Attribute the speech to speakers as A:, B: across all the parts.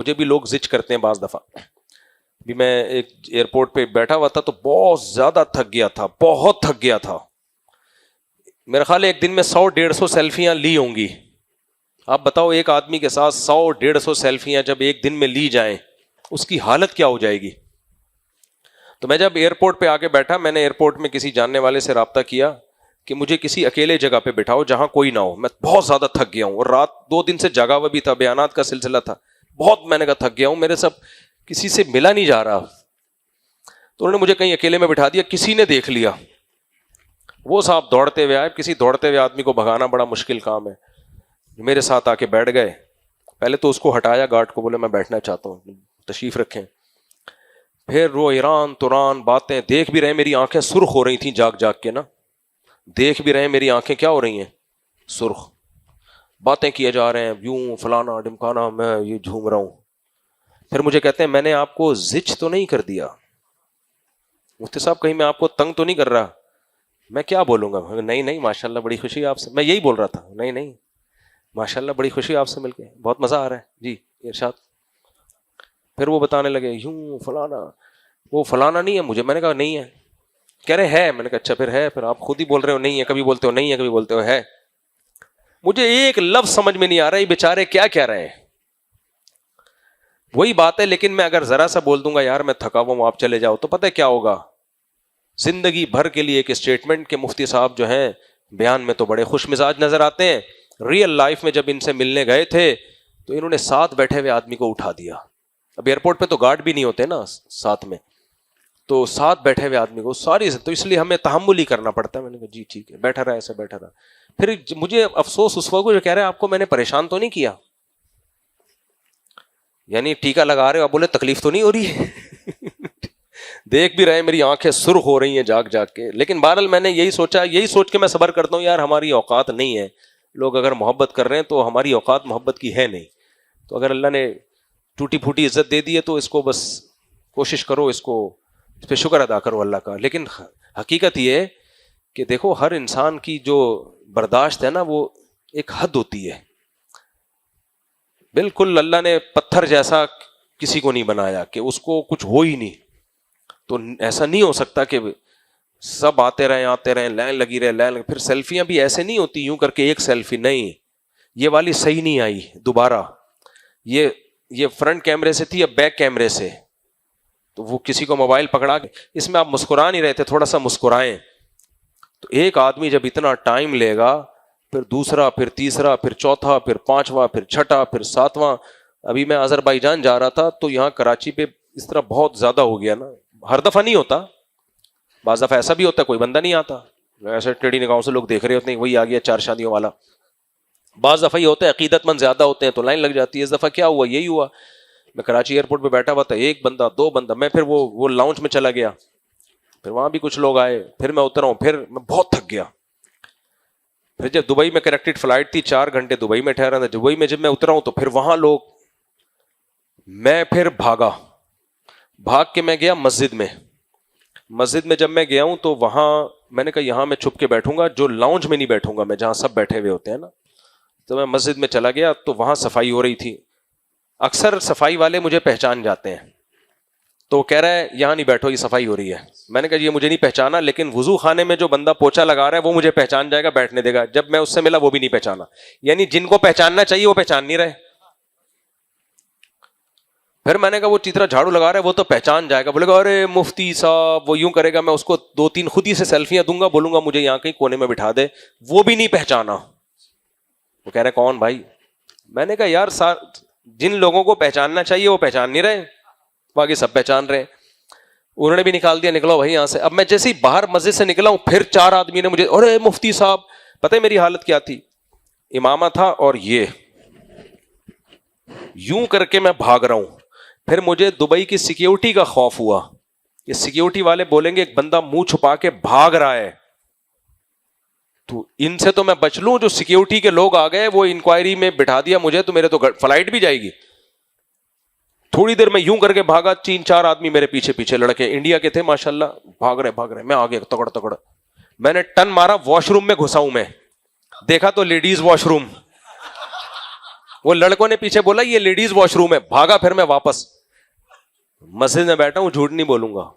A: مجھے بھی لوگ زچ کرتے ہیں بعض دفعہ. بھی میں ایک ایئرپورٹ پہ بیٹھا ہوا تھا تو بہت زیادہ تھک گیا تھا, بہت تھک گیا تھا. میرا خیال ہے ایک دن میں 100-150 سیلفیاں لی ہوں گی. آپ بتاؤ ایک آدمی کے ساتھ 100-150 سیلفیاں جب ایک دن میں لی جائیں اس کی حالت کیا ہو جائے گی. تو میں جب ایئرپورٹ پہ آ کے بیٹھا, میں نے ایئرپورٹ میں کسی جاننے والے سے رابطہ کیا کہ مجھے کسی اکیلے جگہ پہ بٹھاؤ جہاں کوئی نہ ہو, میں بہت زیادہ تھک گیا ہوں اور رات 2 دن سے جگا ہوا بھی تھا, بیانات کا سلسلہ تھا, بہت میں نے کہا تھک گیا ہوں, میرے سب کسی سے ملا نہیں جا رہا. تو انہوں نے مجھے کہیں اکیلے میں بٹھا دیا, کسی نے دیکھ لیا, وہ صاحب دوڑتے ہوئے آئے. کسی دوڑتے ہوئے آدمی کو بھگانا بڑا مشکل کام ہے. میرے ساتھ آ کے بیٹھ گئے, پہلے تو اس کو ہٹایا, گارڈ کو بولے میں بیٹھنا چاہتا ہوں, تشریف رکھیں. پھر وہ ایران توران باتیں, دیکھ بھی رہے میری آنکھیں سرخ ہو رہی تھیں جاگ جاگ کے نا, دیکھ بھی رہے میری آنکھیں کیا ہو رہی ہیں, سرخ. باتیں کیے جا رہے ہیں یوں فلانا ڈمکانا, میں یہ جھوم رہا ہوں. پھر مجھے کہتے ہیں میں نے آپ کو زچ تو نہیں کر دیا مفتی صاحب, کہیں میں آپ کو تنگ تو نہیں کر رہا. میں کیا بولوں گا, نہیں نہیں ماشاءاللہ بڑی خوشی آپ سے, میں یہی بول رہا تھا, نہیں نہیں ماشاءاللہ بڑی خوشی آپ سے مل کے, بہت مزہ آ رہا ہے جی ارشاد. پھر وہ بتانے لگے یوں فلانا, وہ فلانا نہیں ہے مجھے. میں نے کہا نہیں ہے. کہہ رہے ہے. میں نے کہا اچھا پھر ہے, پھر آپ خود ہی بول رہے ہو نہیں ہے, کبھی بولتے ہو نہیں ہے, کبھی بولتے ہو ہے. مجھے ایک لفظ سمجھ میں نہیں آ رہا یہ بیچارے کیا کہہ رہے ہیں. وہی بات ہے, لیکن میں اگر ذرا سا بول دوں گا یار میں تھکا ہوا ہوں آپ چلے جاؤ, تو پتہ کیا ہوگا, زندگی بھر کے لیے ایک اسٹیٹمنٹ کے مفتی صاحب جو ہیں بیان میں تو بڑے خوش مزاج نظر آتے ہیں, ریئل لائف میں جب ان سے ملنے گئے تھے تو انہوں نے ساتھ بیٹھے ہوئے آدمی کو اٹھا دیا. اب ایئرپورٹ پہ تو گارڈ بھی نہیں ہوتے نا ساتھ میں, تو ساتھ بیٹھے ہوئے آدمی کو ساری, تو اس لیے ہمیں تحمل ہی کرنا پڑتا ہے. میں نے کہا جی ٹھیک ہے, بیٹھا رہا ایسے بیٹھا رہا. پھر مجھے افسوس اس وقت جو کہہ رہے ہیں آپ کو میں نے پریشان تو نہیں کیا, یعنی ٹیکا لگا رہے ہو, آپ بولے تکلیف تو نہیں ہو رہی ہے. دیکھ بھی رہے میری آنکھیں سرخ ہو رہی ہیں جاگ جاگ کے, لیکن بہرحال میں نے یہی سوچا, یہی سوچ کے میں صبر کرتا ہوں یار ہماری اوقات نہیں ہے. لوگ اگر محبت کر رہے ہیں تو ہماری اوقات محبت کی ہے نہیں, تو اگر اللہ نے ٹوٹی پھوٹی عزت دے دی ہے تو اس کو بس کوشش کرو, اس پہ شکر ادا کرو اللہ کا. لیکن حقیقت یہ ہے کہ دیکھو ہر انسان کی جو برداشت ہے نا وہ ایک حد ہوتی ہے. بالکل اللہ نے پتھر جیسا کسی کو نہیں بنایا کہ اس کو کچھ ہو ہی نہیں. تو ایسا نہیں ہو سکتا کہ سب آتے رہیں لائن لگی رہے. پھر سیلفیاں بھی ایسے نہیں ہوتی یوں کر کے ایک سیلفی, نہیں یہ والی صحیح نہیں آئی دوبارہ, یہ فرنٹ کیمرے سے تھی اب بیک کیمرے سے, تو وہ کسی کو موبائل پکڑا کے اس میں آپ مسکرا نہیں رہے تھے, تھوڑا سا مسکرائیں. تو ایک آدمی جب اتنا ٹائم لے گا, پھر دوسرا, پھر تیسرا, پھر چوتھا, پھر پانچواں, پھر چھٹا, پھر ساتواں. ابھی میں آذربائیجان جا رہا تھا تو یہاں کراچی پہ اس طرح بہت زیادہ ہو گیا نا, ہر دفعہ نہیں ہوتا, بعض دفعہ ایسا بھی ہوتا ہے کوئی بندہ نہیں آتا, ایسے ٹیڑھی نگاہوں سے لوگ دیکھ رہے ہوتے ہیں وہی آ گیا 4 شادیوں والا. بعض دفعہ یہ ہوتا ہے عقیدت مند زیادہ ہوتے ہیں تو لائن لگ جاتی ہے. اس دفعہ کیا ہوا, یہی ہوا, میں کراچی ایئرپورٹ پہ بیٹھا ہوا تھا, 1 بندہ 2 بندہ, میں پھر وہ لاؤنج میں چلا گیا, پھر وہاں بھی کچھ لوگ آئے, پھر میں اترا ہوں, پھر میں بہت تھک گیا. پھر جب دبئی میں کنیکٹڈ فلائٹ تھی 4 گھنٹے دبئی میں ٹھہرا تھا, دبئی میں جب میں اترا ہوں تو پھر وہاں لوگ, میں پھر بھاگ کے میں گیا مسجد میں جب میں گیا ہوں تو وہاں میں نے کہا یہاں میں چھپ کے بیٹھوں گا, جو لاؤنج میں نہیں بیٹھوں گا میں جہاں سب بیٹھے ہوئے ہوتے ہیں نا. تو میں مسجد میں چلا گیا تو وہاں صفائی ہو رہی تھی. اکثر صفائی والے مجھے پہچان جاتے ہیں, تو وہ کہہ رہا ہے یہاں نہیں بیٹھو یہ صفائی ہو رہی ہے. میں نے کہا یہ مجھے نہیں پہچانا, لیکن وضو خانے میں جو بندہ پوچھا لگا رہا ہے وہ مجھے پہچان جائے گا, بیٹھنے دے گا. جب میں اس سے ملا وہ بھی نہیں پہچانا, یعنی جن کو پہچاننا چاہیے وہ پہچان نہیں رہے. پھر میں نے کہا وہ چیترا جھاڑو لگا رہا ہے وہ تو پہچان جائے گا. بولے گا ارے مفتی صاحب وہ یوں کرے گا, میں اس کو 2-3 خود ہی سے سیلفیاں دوں گا, بولوں گا مجھے یہاں کہیں کونے میں بٹھا دے, وہ بھی نہیں پہچانا. وہ کہہ رہے کون بھائی؟ میں نے کہا یار جن لوگوں کو پہچاننا چاہیے وہ پہچان نہیں رہے, باقی سب پہچان رہے. انہوں نے بھی نکال دیا, نکلو بھائی یہاں سے. اب میں جیسے ہی باہر مسجد سے نکلا ہوں پھر 4 آدمی نے مجھے, ارے مفتی صاحب. پتہ ہے میری حالت کیا تھی؟ امامہ تھا اور یہ یوں کر کے میں بھاگ رہا ہوں. پھر مجھے دبئی کی سیکیورٹی کا خوف ہوا کہ سیکیورٹی والے بولیں گے ایک بندہ منہ چھپا کے بھاگ رہا ہے, تو ان سے تو میں بچ لوں. جو سیکیورٹی کے لوگ آ گئے وہ انکوائری میں بٹھا دیا مجھے, تو میرے تو فلائٹ بھی جائے گی. تھوڑی دیر میں یوں کر کے بھاگا, 3-4 آدمی میرے پیچھے لڑکے انڈیا کے تھے ماشاءاللہ, بھاگ رہے. میں آگے تگڑ میں نے ٹن مارا, واش روم میں گھسا ہوں. میں دیکھا تو لیڈیز واش روم, وہ لڑکوں نے پیچھے بولا یہ لیڈیز واش روم ہے, بھاگا, پھر میں واپس مسجد میں بیٹھا ہوں, جھوٹ نہیں بولوں گا,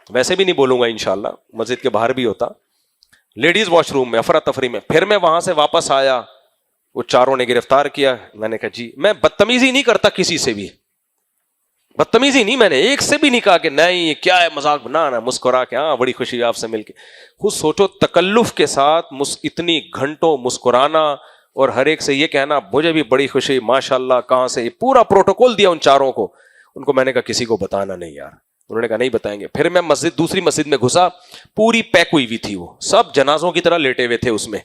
A: ویسے بھی نہیں بولوں گا انشاءاللہ, مسجد کے باہر بھی ہوتا, لیڈیز واش روم میں افراتفری میں. پھر میں وہاں سے واپس آیا, وہ چاروں نے گرفتار کیا. میں نے کہا جی, میں بدتمیزی نہیں کرتا کسی سے بھی, بدتمیزی نہیں, میں نے ایک سے بھی نہیں کہا کہ نہیں کیا ہے مذاق بنانا, مسکرا کے ہاں بڑی خوشی آپ سے مل کے. خود سوچو تکلف کے ساتھ اتنی گھنٹوں مسکرانا اور ہر ایک سے یہ کہنا مجھے بھی بڑی خوشی ماشاءاللہ, کہاں سے, پورا پروٹوکول دیا ان چاروں کو. ان کو میں نے کہا کسی کو بتانا نہیں یار, انہوں نے کہا نہیں بتائیں گے. پھر میں دوسری مسجد میں گھسا, پوری پیک ہوئی ہوئی تھی, وہ سب جنازوں کی طرح لیٹے ہوئے تھے اس میں.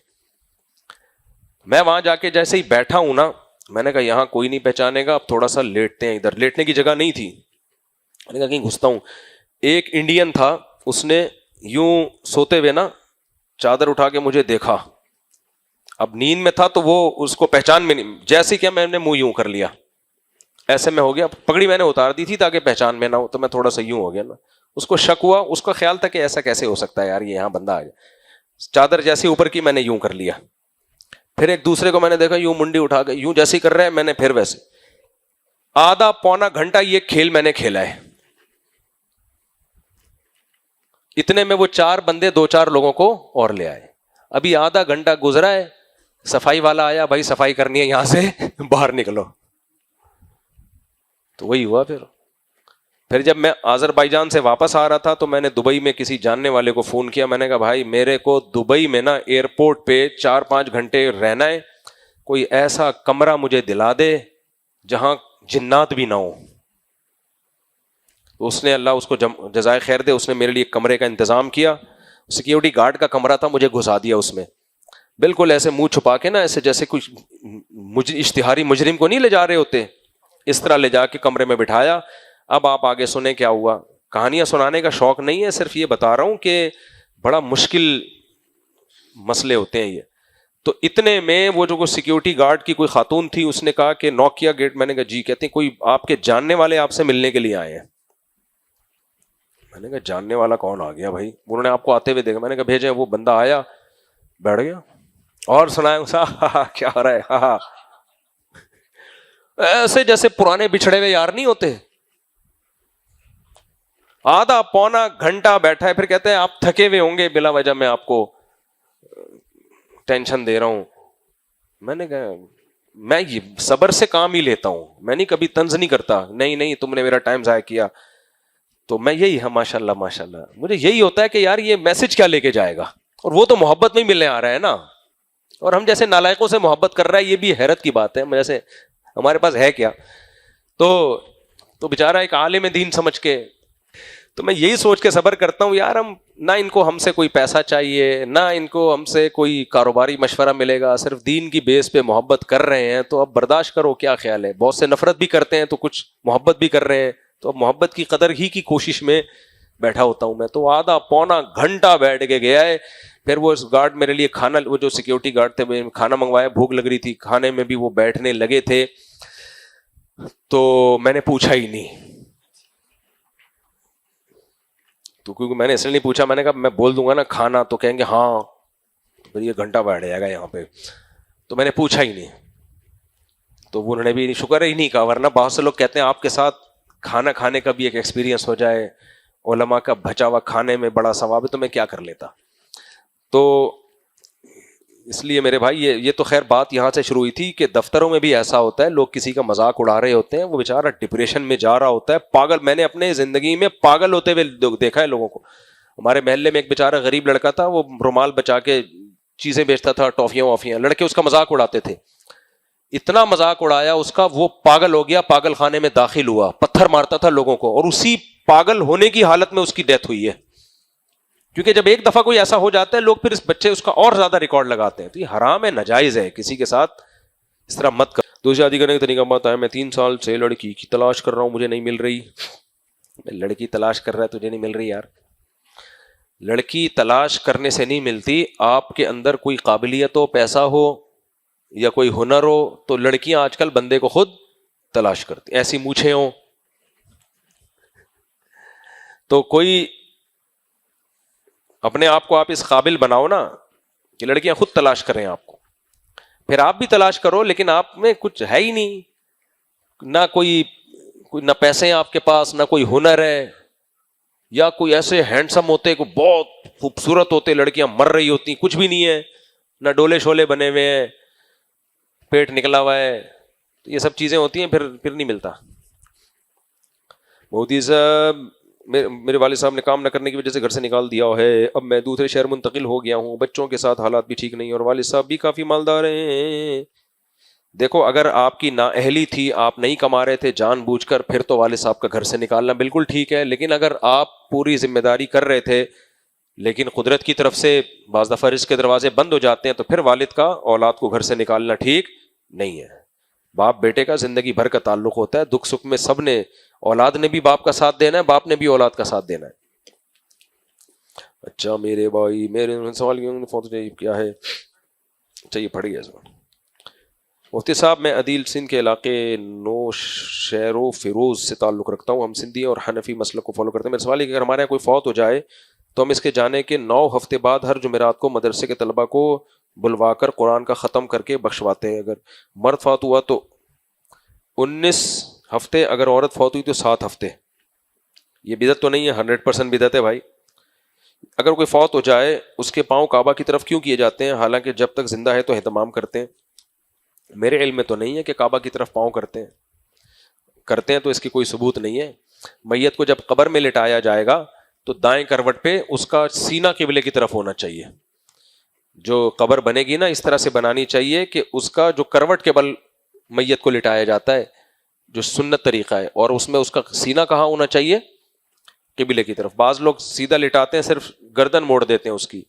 A: میں وہاں جا کے جیسے ہی بیٹھا ہوں نا, میں نے کہا یہاں کوئی نہیں پہچانے گا, اب تھوڑا سا لیٹتے ہیں, ادھر لیٹنے کی جگہ نہیں تھی. میں نے کہا کہیں گھستا ہوں. ایک انڈین تھا, اس نے یوں سوتے ہوئے نا چادر اٹھا کے مجھے دیکھا, اب نیند میں تھا تو وہ اس کو پہچان میں نہیں, جیسے کیا میں نے منہ یوں کر لیا, ایسے میں ہو گیا. پگڑی میں نے اتار دی تھی تاکہ پہچان میں نہ ہو, تو میں تھوڑا سا یوں ہو گیا نا. اس کو شک ہوا, اس کا خیال تھا کہ ایسا کیسے ہو سکتا ہے یار, یہ یہاں بندہ آ گیا. چادر جیسے اوپر کی میں نے یوں کر لیا. پھر ایک دوسرے کو میں نے دیکھا یوں منڈی اٹھا کے یوں جیسے کر رہا ہے, میں نے پھر ویسے. آدھا پونا گھنٹہ یہ کھیل میں نے کھیلا ہے. اتنے میں وہ 4 بندے 2-4 لوگوں کو اور لے آئے. ابھی آدھا گھنٹہ گزرا ہے, صفائی والا آیا, بھائی صفائی کرنی ہے یہاں سے باہر نکلو. تو وہی ہوا. پھر جب میں آذربائیجان سے واپس آ رہا تھا تو میں نے دبئی میں کسی جاننے والے کو فون کیا. میں نے کہا بھائی میرے کو دبئی میں نا ایئرپورٹ پہ 4-5 گھنٹے رہنا ہے, کوئی ایسا کمرہ مجھے دلا دے جہاں جنات بھی نہ ہو. اس نے, اللہ اس کو جزائے خیر دے, اس نے میرے لیے کمرے کا انتظام کیا. سیکیورٹی گارڈ کا کمرہ تھا, مجھے گھسا دیا اس میں, بالکل ایسے منہ چھپا کے نا, ایسے جیسے کچھ اشتہاری مجرم کو نہیں لے جا رہے ہوتے, اس طرح لے جا کے کمرے میں بٹھایا. اب آپ آگے سنیں کیا ہوا. کہانیاں سنانے کا شوق نہیں ہے, صرف یہ بتا رہا ہوں کہ بڑا مشکل مسئلے ہوتے ہیں یہ. تو اتنے میں وہ جو سیکیورٹی گارڈ کی کوئی خاتون تھی, اس نے کہا کہ نوک کیا گیٹ. میں نے کہا جی. کہتے ہیں کوئی آپ کے جاننے والے آپ سے ملنے کے لیے آئے ہیں. میں نے کہا جاننے والا کون آ گیا بھائی؟ انہوں نے آپ کو آتے ہوئے دیکھا. میں نے کہا بھیجیں. وہ بندہ آیا, بیٹھ گیا اور سنایا کیا ہو رہا ہے, ہاں ایسے جیسے پرانے بچھڑے ہوئے یار نہیں ہوتے. آدھا پونا گھنٹہ بیٹھا ہے, پھر کہتے ہیں آپ تھکے ہوئے ہوں گے, بلا وجہ میں آپ کو ٹینشن دے رہا ہوں. میں نے کہا میں یہ صبر سے کام ہی لیتا ہوں, میں نہیں کبھی طنز نہیں کرتا. نہیں تم نے میرا ٹائم ضائع کیا. تو میں یہی ہے ماشاء اللہ مجھے یہی ہوتا ہے کہ یار یہ میسج کیا لے کے جائے گا, اور وہ تو محبت میں ملنے آ رہا ہے نا, اور ہم جیسے نالائقوں سے محبت کر رہا ہے, یہ بھی حیرت کی بات ہے. جیسے ہمارے پاس ہے کیا, تو بیچارہ ایک عالم دین سمجھ کے, تو میں یہی سوچ کے صبر کرتا ہوں یار ہم نہ ان کو ہم سے کوئی پیسہ چاہیے, نہ ان کو ہم سے کوئی کاروباری مشورہ ملے گا, صرف دین کی بیس پہ محبت کر رہے ہیں, تو اب برداشت کرو. کیا خیال ہے, بہت سے نفرت بھی کرتے ہیں تو کچھ محبت بھی کر رہے ہیں, تو اب محبت کی قدر ہی کی کوشش میں بیٹھا ہوتا ہوں میں. تو آدھا پونا گھنٹہ بیٹھ کے گیا ہے. پھر وہ گارڈ میرے لیے کھانا, وہ جو سیکیورٹی گارڈ تھے, کھانا منگوایا, بھوک لگ رہی تھی, کھانے میں بھی وہ بیٹھنے لگے تھے. تو میں نے پوچھا ہی نہیں, تو کیونکہ میں نے اس لیے نہیں پوچھا, میں نے کہا میں بول دوں گا نا کھانا تو کہیں گے ہاں, پھر یہ گھنٹہ بیٹھ جائے گا یہاں پہ. تو میں نے پوچھا ہی نہیں. تو انہوں نے بھی شکر ہی نہیں کہا, ورنہ بہت سے لوگ کہتے ہیں آپ کے ساتھ کھانا کھانے کا بھی ایک ایکسپیرینس ہو جائے, علماء کا بچا ہوا کھانے میں بڑا ثواب ہے, تو میں کیا کر لیتا. تو اس لیے میرے بھائی یہ تو خیر بات یہاں سے شروع ہوئی تھی کہ دفتروں میں بھی ایسا ہوتا ہے, لوگ کسی کا مذاق اڑا رہے ہوتے ہیں, وہ بیچارہ ڈپریشن میں جا رہا ہوتا ہے, پاگل. میں نے اپنے زندگی میں پاگل ہوتے ہوئے دیکھا ہے لوگوں کو. ہمارے محلے میں ایک بیچارہ غریب لڑکا تھا, وہ رومال بچا کے چیزیں بیچتا تھا, ٹافیاں وافیاں, لڑکے اس کا مذاق اڑاتے تھے. اتنا مذاق اڑایا اس کا, وہ پاگل ہو گیا, پاگل خانے میں داخل ہوا, پتھر مارتا تھا لوگوں کو, اور اسی پاگل ہونے کی حالت میں اس کی ڈیتھ ہوئی ہے. کیونکہ جب ایک دفعہ کوئی ایسا ہو جاتا ہے, لوگ پھر اس بچے اس کا اور زیادہ ریکارڈ لگاتے ہیں. تو یہ حرام ہے, ناجائز ہے, کسی کے ساتھ اس طرح مت کر. دوسری شادی کرنے کا طریقہ بتایا. میں 3 سال سے لڑکی کی تلاش کر رہا ہوں, مجھے نہیں مل رہی. لڑکی تلاش کر رہا ہے, تجھے نہیں مل رہی یار. لڑکی تلاش کرنے سے نہیں ملتی, آپ کے اندر کوئی قابلیت ہو, پیسہ ہو یا کوئی ہنر ہو, تو لڑکیاں آج کل بندے کو خود تلاش کرتی. ایسی مونچھیں ہوں تو کوئی اپنے آپ کو آپ اس قابل بناؤ نا کہ لڑکیاں خود تلاش کریں آپ کو. پھر آپ بھی تلاش کرو، لیکن آپ میں کچھ ہے ہی نہیں، نہ کوئی نہ پیسے ہیں آپ کے پاس، نہ کوئی ہنر ہے، یا کوئی ایسے ہینڈسم ہوتے کوئی بہت خوبصورت ہوتے، لڑکیاں مر رہی ہوتی، کچھ بھی نہیں ہے، نہ ڈولے شولے بنے ہوئے ہیں، پیٹ نکلا ہوا ہے، یہ سب چیزیں ہوتی ہیں، پھر نہیں ملتا. مودی صاحب میرے والد صاحب نے کام نہ کرنے کی وجہ سے گھر سے نکال دیا ہے، اب میں دوسرے شہر منتقل ہو گیا ہوں، بچوں کے ساتھ حالات بھی ٹھیک نہیں اور والد صاحب بھی کافی مالدار ہیں. دیکھو اگر آپ کی نااہلی تھی، آپ نہیں کما رہے تھے جان بوجھ کر، پھر تو والد صاحب کا گھر سے نکالنا بالکل ٹھیک ہے. لیکن اگر آپ پوری ذمہ داری کر رہے تھے، لیکن قدرت کی طرف سے بعض دفعہ رزق کے دروازے بند ہو جاتے ہیں، تو پھر والد کا اولاد کو گھر سے نکالنا ٹھیک نہیں ہے. باپ بیٹے کا زندگی بھر کا تعلق ہوتا ہے، دکھ سکھ میں سب نے، اولاد نے بھی باپ کا ساتھ دینا ہے، باپ نے بھی اولاد کا ساتھ دینا ہے. اچھا میرے بھائی، میرے سوال کیا ہے؟ چلیے پڑھ گیا سوال. مفتی صاحب میں عدیل سندھ کے علاقے نوشہر و فیروز سے تعلق رکھتا ہوں، ہم سندھی اور حنفی مسلک کو فالو کرتے ہیں. میرا سوال ہے کہ اگر ہمارے یہاں کوئی فوت ہو جائے تو ہم اس کے جانے کے 9 ہفتے بعد ہر جمعرات کو مدرسے کے طلباء کو بلوا کر قرآن کا ختم کر کے بخشواتے ہیں. اگر مرد فوت ہوا تو 19 ہفتے، اگر عورت فوت ہوئی تو 7 ہفتے. یہ بدعت تو نہیں ہے؟ 100% بدعت ہے بھائی. اگر کوئی فوت ہو جائے اس کے پاؤں کعبہ کی طرف کیوں کیے جاتے ہیں، حالانکہ جب تک زندہ ہے تو اہتمام کرتے ہیں؟ میرے علم میں تو نہیں ہے کہ کعبہ کی طرف پاؤں کرتے ہیں تو اس کی کوئی ثبوت نہیں ہے. میت کو جب قبر میں لٹایا جائے گا تو دائیں کروٹ پہ اس کا سینہ قبلے کی طرف ہونا چاہیے. جو قبر بنے گی نا اس طرح سے بنانی چاہیے کہ اس کا جو کروٹ کے بل میت کو لٹایا جاتا ہے جو سنت طریقہ ہے، اور اس میں اس کا سینہ کہاں ہونا چاہیے؟ قبلے کی طرف. بعض لوگ سیدھا لٹاتے ہیں، صرف گردن موڑ دیتے ہیں اس کی،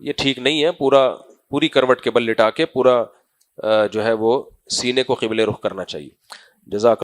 A: یہ ٹھیک نہیں ہے. پوری کروٹ کے بل لٹا کے پورا جو ہے وہ سینے کو قبلے رخ کرنا چاہیے. جزاک